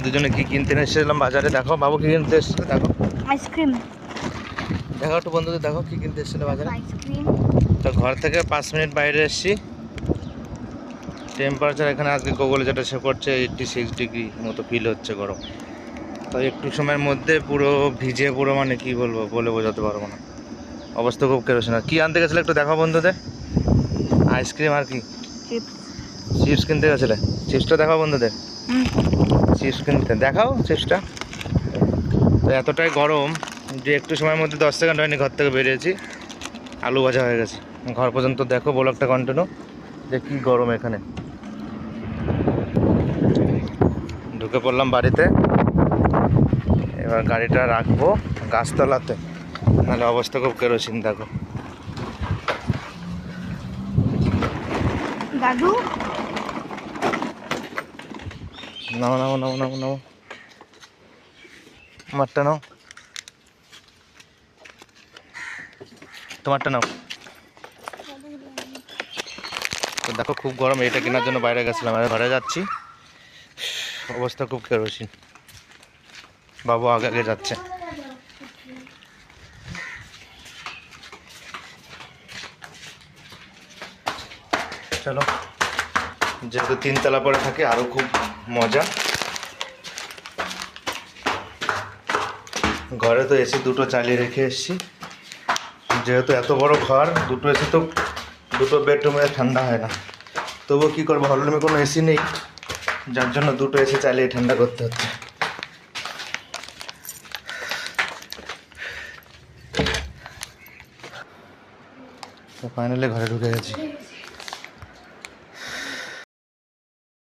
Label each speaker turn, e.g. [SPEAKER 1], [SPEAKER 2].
[SPEAKER 1] দুজনে কি কিনতে এসেছিলাম বাজারে। দেখো বাবু কি কিনতে এসেছিল, দেখো
[SPEAKER 2] আইসক্রিম।
[SPEAKER 1] দেখো একটু বন্ধুদের, দেখো কি কিনতে এসেছিল বাজারে।
[SPEAKER 2] আইসক্রিম।
[SPEAKER 1] তো ঘর থেকে 5 মিনিট বাইরে এসেছি। টেম্পারেচার এখানে আজকে গুগলে যেটা শো করছে 86 ডিগ্রি মতো ফিল হচ্ছে গরম। তো একটু সময়ের মধ্যে পুরো ভিজে, পুরো মানে কি বলবো, বলে বোঝাতে পারবো না, অবস্থা খুব কেরোসিন। কি আনতে গেছিলে একটু দেখো বন্ধুদের। আইসক্রিম আর কি চিপস কিনতে গেছিলে। চিপসটা দেখাও বন্ধুদের, চিপস কিনতে দেখাও চিপসটা। তো এতটাই গরম যে একটু সময়ের মধ্যে 10 সেকেন্ড হয়নি ঘর থেকে বেরিয়েছি, আলু ভাজা হয়ে গেছে। ঘর পর্যন্ত দেখো ব্লগটা কন্টিনিউ, যে কি গরম এখানে। ঢুকে পড়লাম বাড়িতে, এবার গাড়িটা রাখবো গাছতলাতে, নাহলে অবস্থা খুব কেরোসিন। দেখো
[SPEAKER 2] দাদু
[SPEAKER 1] নাও নাও নাও নাও নাও, আমারটা নাও, তোমারটা নাও। তো দেখো খুব গরম, এটা কেনার জন্য বাইরে গেছিলাম, আর ঘরে যাচ্ছি, অবস্থা খুব কেরোসিন। বাবু আগে আগে যাচ্ছে। চলো, যেহেতু 3 তলা পরে থাকে আরো খুব মজা। ঘরে তো এসি দুটো চালিয়ে রেখে এসেছি, যেহেতু এত বড় ঘর, দুটো এসি তো দুটো বেডরুমে ঠান্ডা হয় না। তবুও কী করবো, হলরুমে কোনো এসি নেই, যার জন্য দুটো এসি চালিয়ে ঠান্ডা করতে হচ্ছে। তো ফাইনালি ঘরে ঢুকে গেছি।